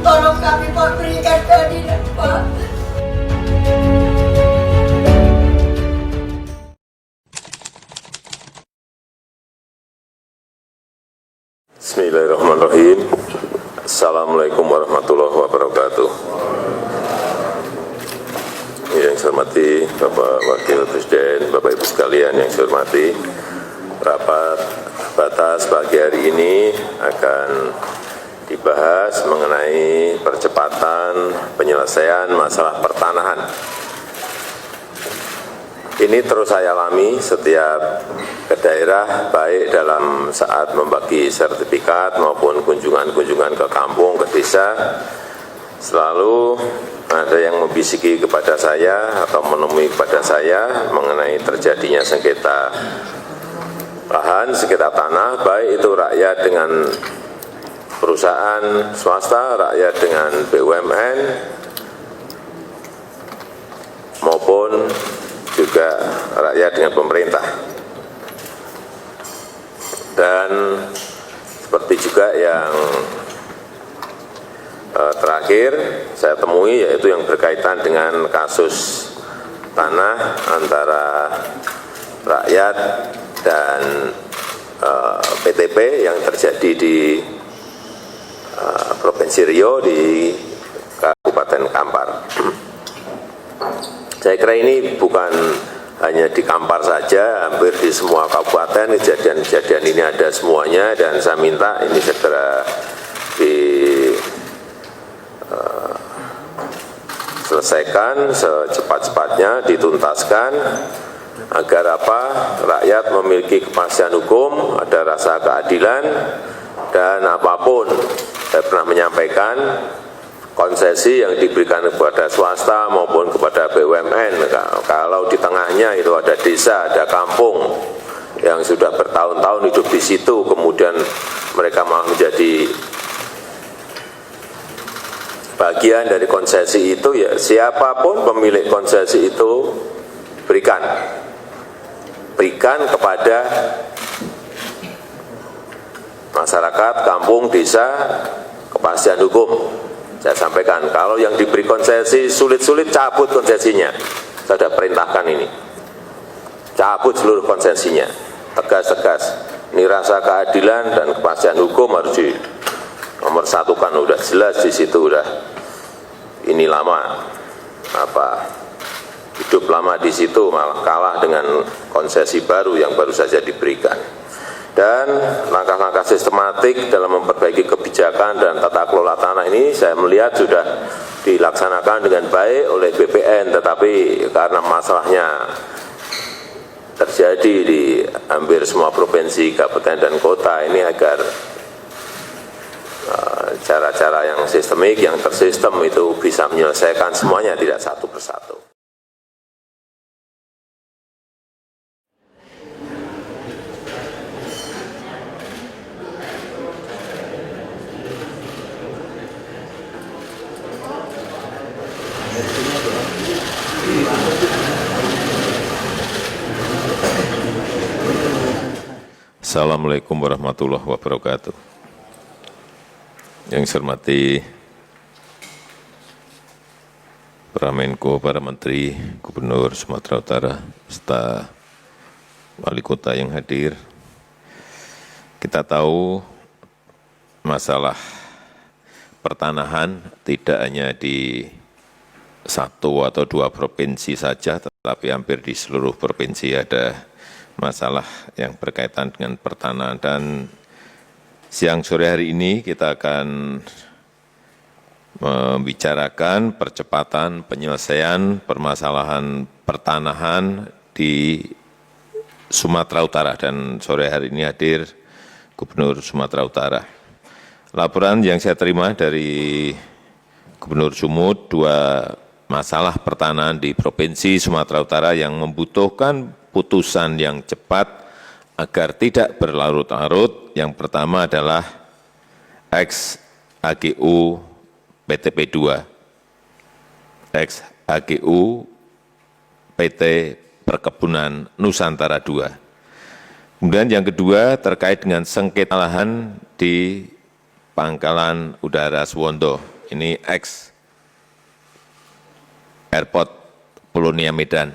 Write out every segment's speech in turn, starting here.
Tolong kami Pak, berikan keadilan Pak. Bismillahirrahmanirrahim. Assalamualaikum warahmatullahi wabarakatuh. Yang saya hormati Bapak Wakil Presiden, Bapak Ibu sekalian yang saya hormati, rapat terbatas pagi hari ini akan dibahas mengenai percepatan penyelesaian masalah pertanahan. Ini terus saya alami setiap ke daerah, baik dalam saat membagi sertifikat maupun kunjungan-kunjungan ke kampung, ke desa. Selalu ada yang membisiki kepada saya atau menemui kepada saya mengenai terjadinya sengketa lahan, sengketa tanah, baik itu rakyat dengan perusahaan swasta, rakyat dengan BUMN, maupun juga rakyat dengan pemerintah. Dan seperti juga yang terakhir saya temui, yaitu yang berkaitan dengan kasus tanah antara rakyat dan PTP yang terjadi di Provinsi Riau di Kabupaten Kampar. Saya kira ini bukan hanya di Kampar saja, hampir di semua kabupaten kejadian-kejadian ini ada semuanya, dan saya minta ini segera diselesaikan secepat-cepatnya, dituntaskan, agar apa, rakyat memiliki kepastian hukum, ada rasa keadilan, dan apapun saya pernah menyampaikan, konsesi yang diberikan kepada swasta maupun kepada BUMN, kalau di tengahnya itu ada desa, ada kampung yang sudah bertahun-tahun hidup di situ, kemudian mereka malah menjadi bagian dari konsesi itu, ya siapapun pemilik konsesi itu berikan kepada masyarakat, kampung, desa, kepastian hukum. Saya sampaikan, kalau yang diberi konsesi sulit-sulit, cabut konsesinya. Saya sudah perintahkan ini, cabut seluruh konsesinya, tegas-tegas. Ini rasa keadilan dan kepastian hukum harus di nomor satukan, udah jelas di situ, udah ini lama hidup lama di situ, malah kalah dengan konsesi baru yang baru saja diberikan. Dan langkah-langkah sistematik dalam memperbaiki kebijakan dan tata kelola tanah ini saya melihat sudah dilaksanakan dengan baik oleh BPN, tetapi karena masalahnya terjadi di hampir semua provinsi, kabupaten, dan kota, ini agar cara-cara yang sistemik, yang tersistem itu bisa menyelesaikan semuanya, tidak satu persatu. Assalamualaikum warahmatullahi wabarakatuh. Yang saya hormati para Menko, para Menteri, Gubernur Sumatera Utara, serta Wali Kota yang hadir. Kita tahu masalah pertanahan tidak hanya di satu atau dua provinsi saja, tetapi hampir di seluruh provinsi ada masalah yang berkaitan dengan pertanahan. Dan siang sore hari ini kita akan membicarakan percepatan penyelesaian permasalahan pertanahan di Sumatera Utara, dan sore hari ini hadir Gubernur Sumatera Utara. Laporan yang saya terima dari Gubernur Sumut, dua masalah pertanahan di Provinsi Sumatera Utara yang membutuhkan putusan yang cepat agar tidak berlarut-larut. Yang pertama adalah ex-HGU PTP 2, ex-HGU PT Perkebunan Nusantara 2. Kemudian yang kedua terkait dengan sengketa lahan di Pangkalan Udara Suwondo, ini ex Airport Polonia Medan.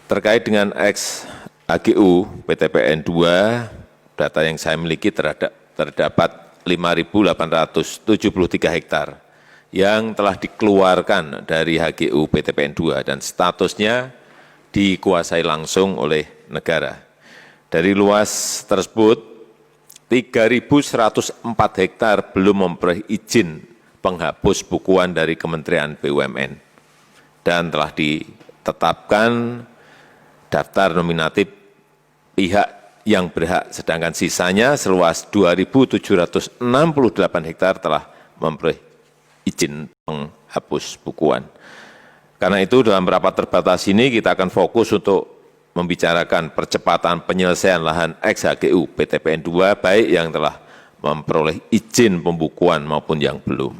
Terkait dengan ex HGU PTPN 2, data yang saya miliki terdapat 5.873 hektar yang telah dikeluarkan dari HGU PTPN 2 dan statusnya dikuasai langsung oleh negara. Dari luas tersebut, 3.104 hektar belum memperoleh izin penghapus bukuan dari Kementerian BUMN dan telah ditetapkan daftar nominatif pihak yang berhak, sedangkan sisanya seluas 2.768 hektar telah memperoleh izin penghapus bukuan. Karena itu dalam rapat terbatas ini kita akan fokus untuk membicarakan percepatan penyelesaian lahan ex-HGU PTPN 2, baik yang telah memperoleh izin pembukuan maupun yang belum.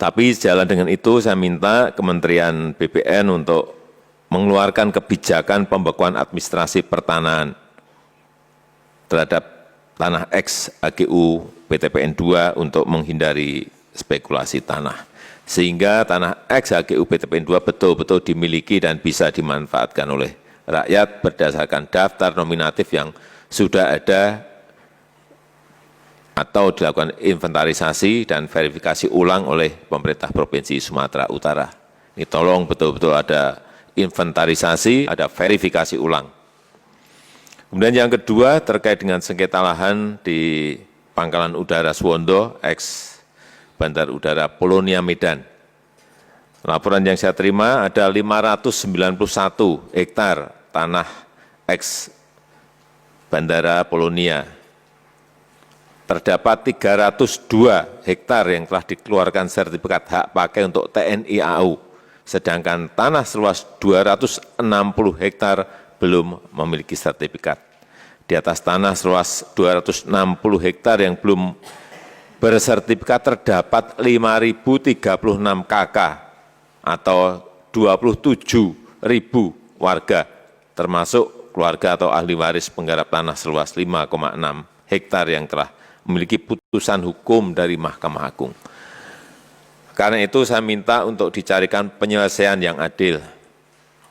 Tapi sejalan dengan itu, saya minta Kementerian BPN untuk mengeluarkan kebijakan pembekuan administrasi pertanahan terhadap tanah ex-HGU PTPN 2 untuk menghindari spekulasi tanah, sehingga tanah ex-HGU PTPN 2 betul-betul dimiliki dan bisa dimanfaatkan oleh rakyat berdasarkan daftar nominatif yang sudah ada atau dilakukan inventarisasi dan verifikasi ulang oleh pemerintah Provinsi Sumatera Utara. Ini tolong betul-betul ada inventarisasi, ada verifikasi ulang. Kemudian yang kedua terkait dengan sengketa lahan di Pangkalan Udara Suwondo, ex Bandar Udara Polonia Medan. Laporan yang saya terima ada 591 hektar tanah ex Bandara Polonia. Terdapat 302 hektar yang telah dikeluarkan sertifikat hak pakai untuk TNI AU, sedangkan tanah seluas 260 hektar belum memiliki sertifikat. Di atas tanah seluas 260 hektar yang belum bersertifikat terdapat 5.036 KK atau 27.000 warga, termasuk keluarga atau ahli waris penggarap tanah seluas 5,6 hektar yang telah memiliki putusan hukum dari Mahkamah Agung. Karena itu saya minta untuk dicarikan penyelesaian yang adil.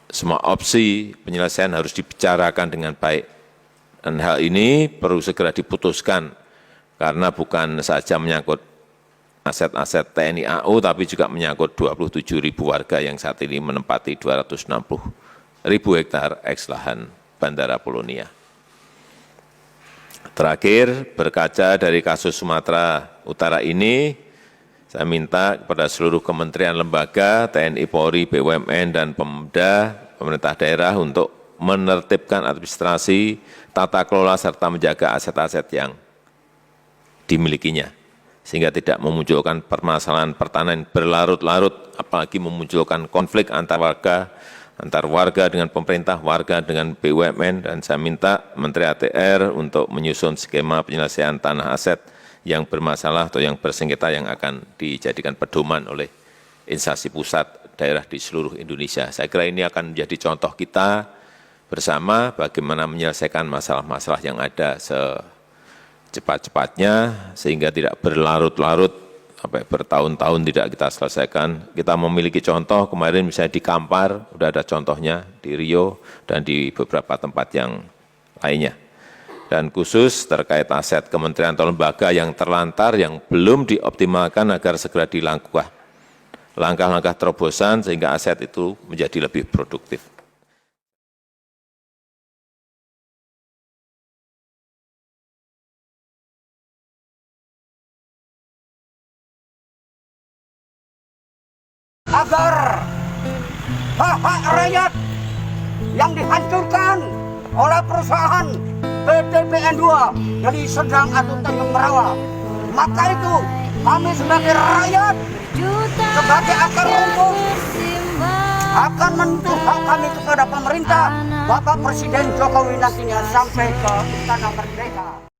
Semua opsi penyelesaian harus dibicarakan dengan baik. Dan hal ini perlu segera diputuskan, karena bukan saja menyangkut aset-aset TNI AU, tapi juga menyangkut 27.000 warga yang saat ini menempati 260.000 hektar ex lahan Bandara Polonia. Terakhir, berkaca dari kasus Sumatera Utara ini, saya minta kepada seluruh kementerian lembaga, TNI, Polri, BUMN, dan Pemda, pemerintah daerah untuk menertibkan administrasi, tata kelola, serta menjaga aset-aset yang dimilikinya, sehingga tidak memunculkan permasalahan pertanahan berlarut-larut, apalagi memunculkan konflik antar warga dengan pemerintah, warga dengan BUMN, dan saya minta Menteri ATR untuk menyusun skema penyelesaian tanah aset yang bermasalah atau yang bersengketa yang akan dijadikan pedoman oleh instansi pusat daerah di seluruh Indonesia. Saya kira ini akan menjadi contoh kita bersama bagaimana menyelesaikan masalah-masalah yang ada cepat-cepatnya, sehingga tidak berlarut-larut sampai bertahun-tahun tidak kita selesaikan. Kita memiliki contoh kemarin misalnya di Kampar, sudah ada contohnya di Riau dan di beberapa tempat yang lainnya. Dan khusus terkait aset kementerian atau lembaga yang terlantar, yang belum dioptimalkan agar segera dilakukan langkah-langkah terobosan sehingga aset itu menjadi lebih produktif. Agar hak-hak rakyat yang dihancurkan oleh perusahaan PTPN 2 jadi Sedang atau Tanjung Merawa, maka itu kami sebagai rakyat, sebagai akar rumput, akan menuntut hak kami kepada pemerintah, Bapak Presiden Jokowi nantinya sampai ke Istana Merdeka.